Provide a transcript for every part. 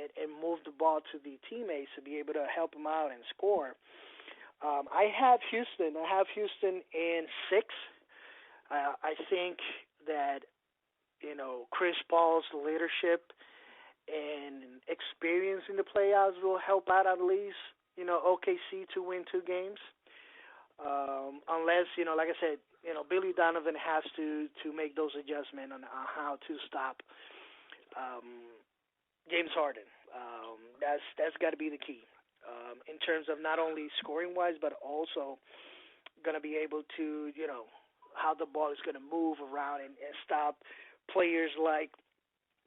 it and move the ball to the teammates to be able to help them out and score. I have Houston. I have Houston in six. I think that Chris Paul's leadership and experience in the playoffs will help out at least OKC to win two games. Unless like I said, Billy Donovan has to make those adjustments on how to stop James Harden. That's got to be the key in terms of not only scoring wise, but also going to be able to how the ball is going to move around and stop players like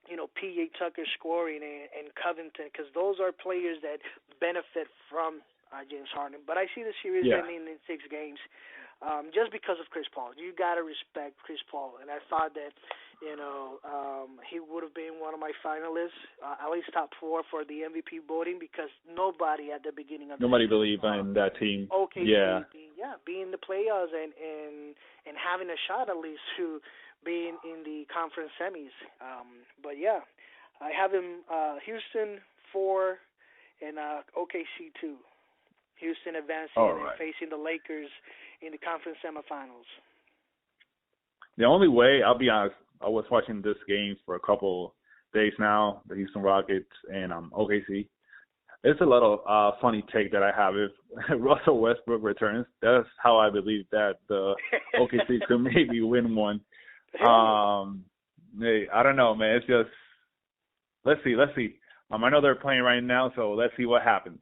P.J. Tucker scoring and Covington, because those are players that benefit from James Harden. But I see the series ending in six games just because of Chris Paul. You got to respect Chris Paul. And I thought that, he would have been one of my finalists, at least top four for the MVP voting, because nobody at the beginning of nobody believed in that team. Okay, being in the playoffs and having a shot at least to being in the conference semis. But yeah, I have him Houston 4 and OKC 2. Houston advancing and facing the Lakers in the conference semifinals. The only way, I'll be honest, I was watching this game for a couple days now, the Houston Rockets and OKC. It's a little funny take that I have. If Russell Westbrook returns, that's how I believe that the OKC could maybe win one. I don't know, man. It's just let's see. I know they're playing right now, so let's see what happens.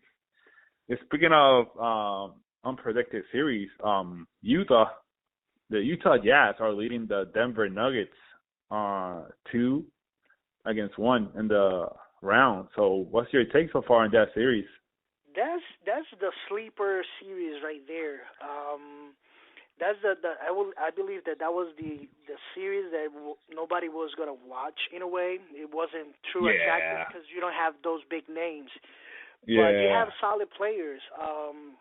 Speaking of unpredicted series, the Utah Jazz are leading the Denver Nuggets 2-1 in the round. So, what's your take so far in that series? That's the sleeper series right there. That's I believe that was the series that nobody was gonna watch in a way. It wasn't true exactly because you don't have those big names. But you have solid players.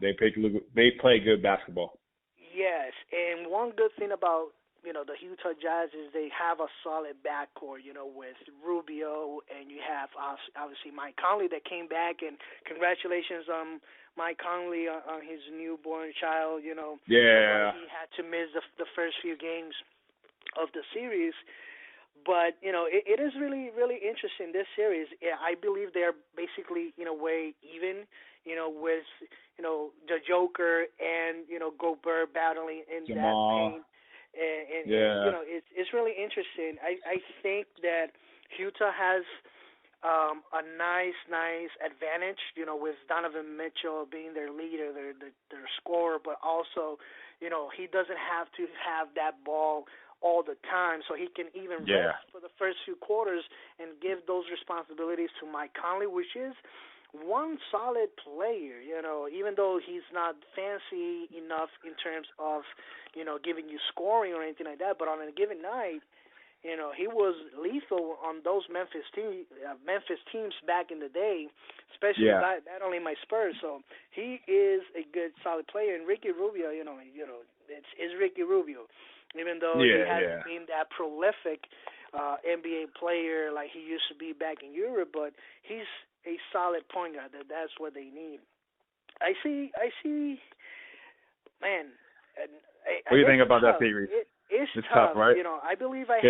They play good basketball. Yes, and one good thing about the Utah Jazz is they have a solid backcourt. With Rubio, and you have obviously Mike Conley that came back, and congratulations on Mike Conley on his newborn child. He had to miss the first few games of the series. But, it is really, really interesting, this series. I believe they're basically, in a way, even, with, the Joker and, Gobert battling in Jamal. that paint. And it's really interesting. I think that Utah has a nice advantage, with Donovan Mitchell being their leader, their scorer, but also, he doesn't have to have that ball all the time, so he can even rest for the first few quarters and give those responsibilities to Mike Conley, which is one solid player, even though he's not fancy enough in terms of, giving you scoring or anything like that, but on a given night, he was lethal on those Memphis teams back in the day, especially battling my Spurs. So he is a good, solid player. And Ricky Rubio, it's Ricky Rubio. Even though he hasn't been that prolific NBA player like he used to be back in Europe, but he's a solid point guard. That's what they need. I see. Man, what do you think about that series? It's tough, right? I believe I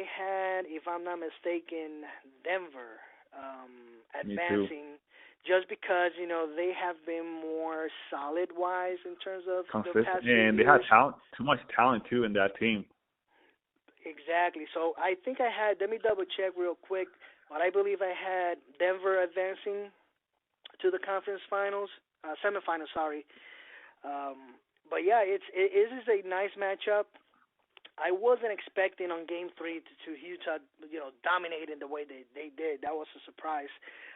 had, if I'm not mistaken, Denver advancing. Just because, they have been more solid-wise in terms of the past few years. And they have talent, too much talent, too, in that team. Exactly. So I think I had, let me double-check real quick, but I believe I had Denver advancing to the conference finals, semifinals, sorry. But, yeah, it is a nice matchup. I wasn't expecting on Game 3 to Utah, dominating the way they did. That was a surprise.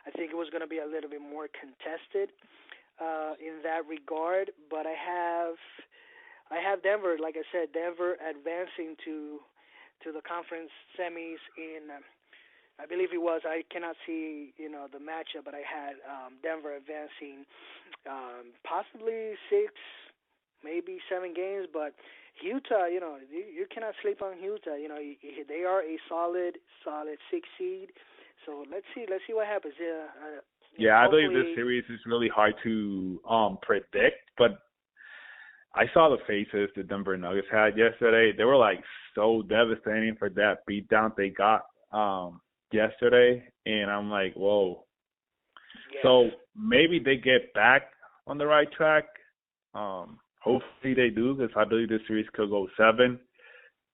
I think it was going to be a little bit more contested in that regard. But I have Denver, like I said, Denver advancing to the conference semis in, I believe it was, I cannot see, the matchup, but I had Denver advancing possibly 6, maybe 7 games, but Utah, you cannot sleep on Utah. They are a solid 6 seed. So let's see what happens. Yeah, Yeah, I believe this hopefully. series is really hard to predict, but I saw the faces the Denver Nuggets had yesterday. They were like so devastating for that beatdown they got yesterday, and I'm like, whoa. Yes. So maybe they get back on the right track. Hopefully they do, because I believe this series could go 7.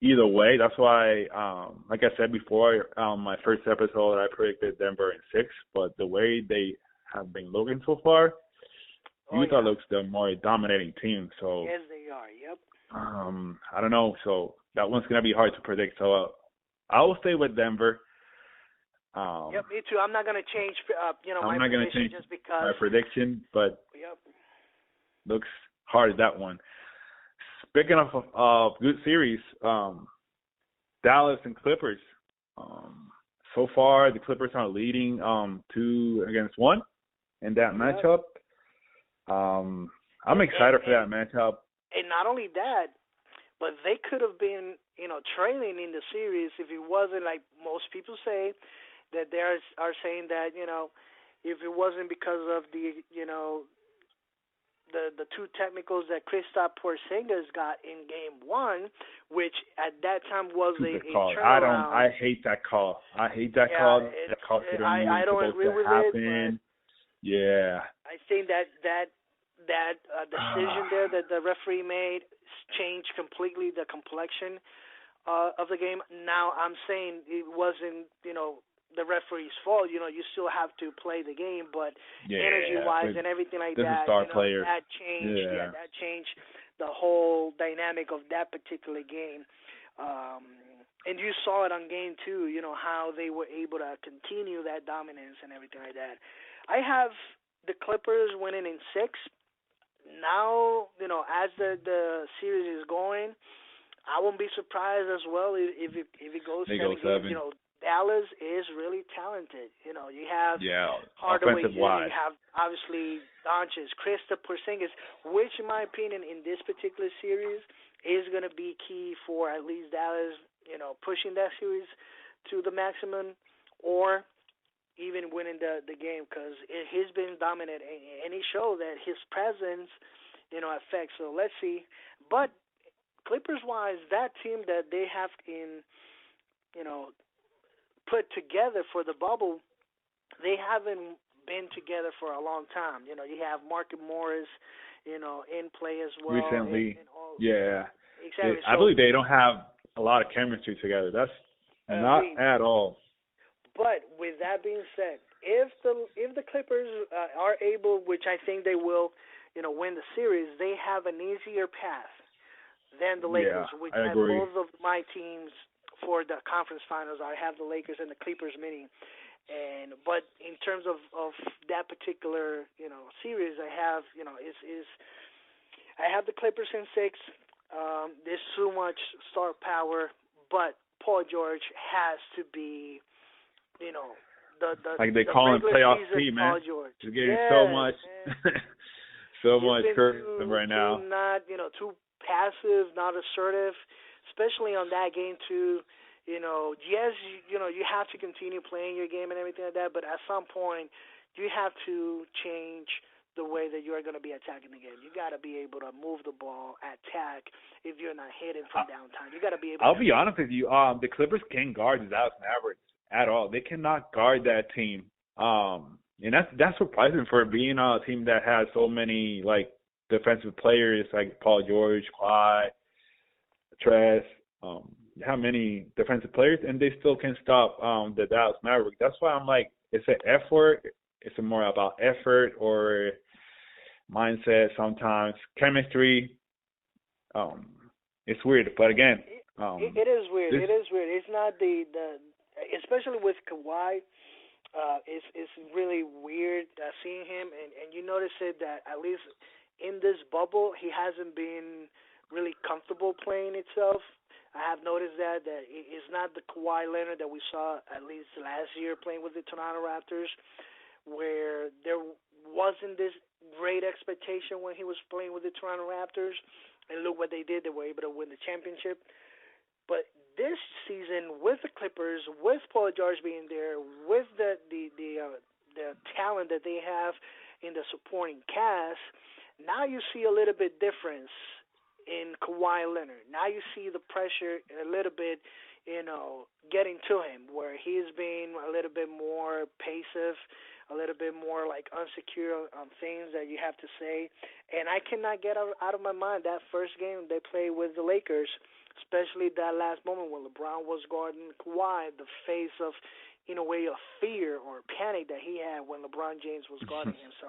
Either way, that's why, like I said before, my first episode, I predicted Denver in 6. But the way they have been looking so far, Oh Utah yeah. looks the more dominating team. So Yes, they are. Yep. I don't know. So that one's gonna be hard to predict. So I will stay with Denver. Yep. Me too. I'm not gonna change. I'm My not gonna position change just my because. prediction, but Yep. looks hard that one. Speaking of good series, Dallas and Clippers. So far, the Clippers are leading 2-1 in that Yep. matchup. I'm excited for that And matchup. and not only that, but they could have been, trailing in the series if it wasn't like most people say that are saying that, if it wasn't because of the two technicals that Kristaps Porzingis got in game 1, which at that time was Stupid a call. turnaround. I hate that call. I hate that Yeah, call. That call shouldn't even I don't supposed agree to with it, but happen. Yeah. I think that decision there that the referee made changed completely the complexion of the game. Now I'm saying it wasn't, the referee's fault. You still have to play the game, but Yeah. energy-wise But and everything like this is that, star player. that changed. Yeah, Yeah. that changed the whole dynamic of that particular game. And you saw it on game 2. How they were able to continue that dominance and everything like that. I have the Clippers winning in 6. Now, as the series is going, I won't be surprised as well if it goes They go 7 games. 7. Dallas is really talented. You have Yeah. Hardaway Offensive Jr., you wise. have obviously Doncic, Kristaps Porzingis, which in my opinion in this particular series is going to be key for at least Dallas, pushing that series to the maximum or even winning the game because he's been dominant and he showed that his presence, affects. So let's see. But Clippers wise, that team that they have you know, put together for the bubble, they haven't been together for a long time. You have Marcus Morris, in play as well. Recently. And all, Yeah. exactly. I So believe they don't have a lot of chemistry together. That's not at all. But with that being said, if the Clippers are able, which I think they will, win the series, they have an easier path than the Lakers, Yeah, which I have agree. both of my teams for the conference finals. I have the Lakers and the Clippers meeting. But in terms of that particular series, I have is I have the Clippers in 6. There's too much star power, but Paul George has to be Like they the call him regular playoff season P, man. Paul George. He's getting so Yes, much, man. so He's much been criticism right now. too not too passive, not assertive, especially on that game too. Yes, you have to continue playing your game and everything like that, but at some point you have to change the way that you are going to be attacking the game. You got to be able to move the ball, attack. If you're not hitting from downtown, you got to be able. I'll be honest with you. The Clippers can't guard the Dallas Mavericks at all. They cannot guard that team. And that's surprising for being a team that has so many like defensive players like Paul George, Kawhi, Trez. How many defensive players, and they still can stop the Dallas Mavericks. That's why I'm like, it's an effort. It's more about effort or mindset sometimes. Chemistry. It's weird, but again, it is weird. It is weird. It's not the especially with Kawhi. It's really weird seeing him, and you notice it that at least in this bubble he hasn't been really comfortable playing itself. I have noticed that it's not the Kawhi Leonard that we saw at least last year playing with the Toronto Raptors, where there wasn't this great expectation when he was playing with the Toronto Raptors, and look what they did. They were able to win the championship. But this season with the Clippers, with Paul George being there, with the talent that they have in the supporting cast, now you see a little bit difference in Kawhi Leonard. Now you see the pressure a little bit, getting to him, where he's being a little bit more passive, a little bit more like unsecure on things that you have to say. And I cannot get out of my mind that first game they played with the Lakers, especially that last moment when LeBron was guarding Kawhi, the face of, in a way, of fear or panic that he had when LeBron James was guarding him. So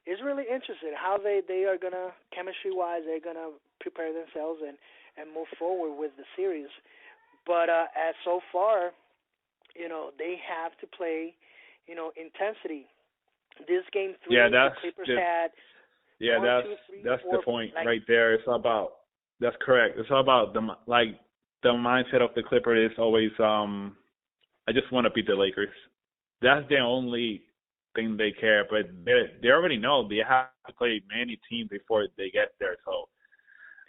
it's really interesting how they are going to, chemistry-wise, they're going to prepare themselves and move forward with the series. But as so far, they have to play, intensity. This game 3, the Clippers had that's the point like, right there. It's all about, that's correct. It's all about the mindset of the Clippers is always I just want to beat the Lakers. That's the only thing they care. But they already know they have to play many teams before they get there. So.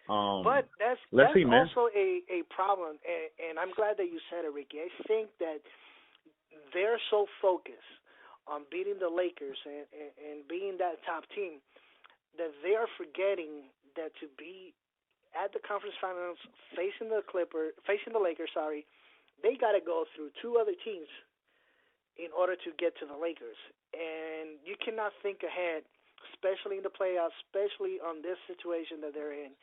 But that's see, also a problem, and I'm glad that you said it, Ricky. I think that they're so focused on beating the Lakers and being that top team that they are forgetting that to be at the conference finals facing the Lakers, they got to go through 2 other teams in order to get to the Lakers. And you cannot think ahead, especially in the playoffs, especially on this situation that they're in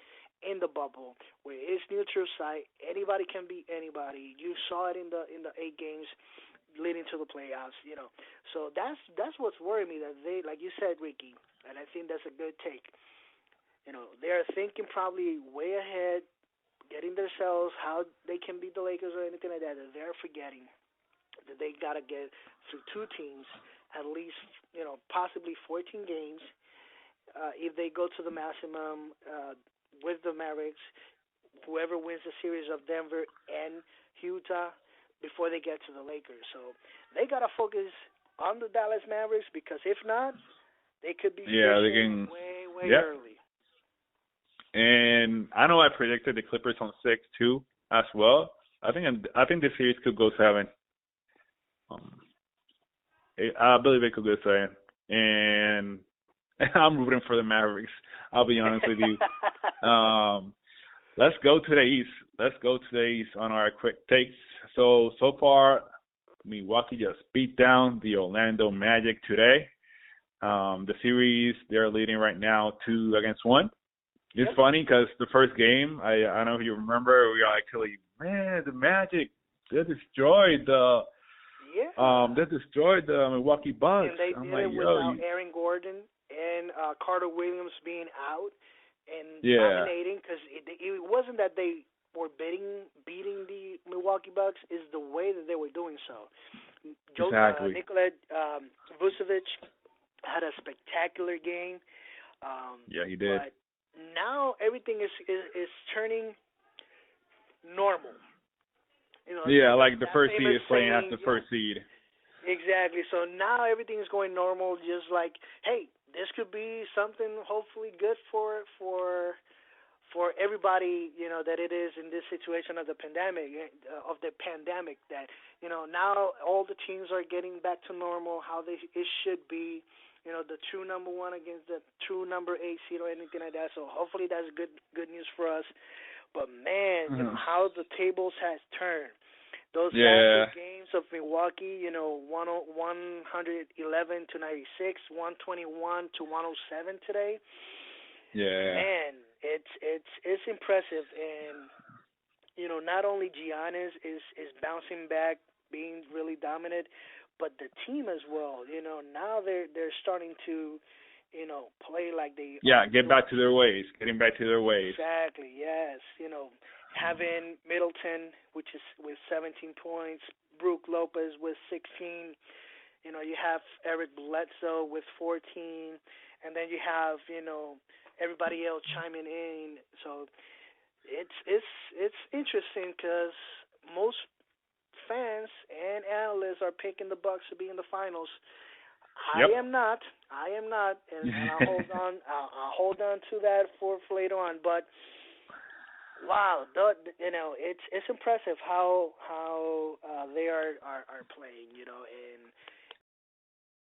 the bubble, where it's neutral site, anybody can beat anybody. You saw it in the 8 games leading to the playoffs, So that's what's worrying me, that they, like you said, Ricky, and I think that's a good take. They're thinking probably way ahead, getting themselves how they can beat the Lakers or anything like that. That they're forgetting that they gotta get through 2 teams, at least, possibly 14 games. If they go to the maximum with the Mavericks, whoever wins the series of Denver and Utah before they get to the Lakers. So they got to focus on the Dallas Mavericks, because if not, they could be way early. And I know I predicted the Clippers on 6 too as well. I think the series could go 7. I believe it could go 7. And I'm rooting for the Mavericks. I'll be honest with you. Let's go to the East. Let's go to the East on our quick takes. So far, Milwaukee just beat down the Orlando Magic today. The series, they're leading right now 2-1. It's funny because the first game, I don't know if you remember, we were actually, man, the Magic, they destroyed the Milwaukee Bucks. And they did it without Aaron Gordon and Carter Williams being out and dominating, because it wasn't that they were beating the Milwaukee Bucks, is the way that they were doing so. Exactly. Nikola Vucevic had a spectacular game. He did. But now everything is turning normal. Like the first seed is playing at the first seed. Exactly. So now everything is going normal, just like, hey, this could be something hopefully good for everybody, that it is in this situation of the pandemic, that, now all the teams are getting back to normal, how it should be, the true number 1 against the true number 8 seed or anything like that. So hopefully that's good news for us. But man, how the tables has turned. Those last 2 games of Milwaukee, 111 to 96, 121 to 107 today. Yeah. Man, it's impressive, and not only Giannis is bouncing back, being really dominant, but the team as well. Now they're starting to, play like they get back to their ways, getting back to their ways. Exactly. Yes. Having Middleton, which is with 17 points, Brook Lopez with 16. You have Eric Bledsoe with 14, and then you have everybody else chiming in. So it's interesting, because most fans and analysts are picking the Bucks to be in the finals. I am not, and I'll hold on to that for later on. But Wow, it's impressive how they are playing, and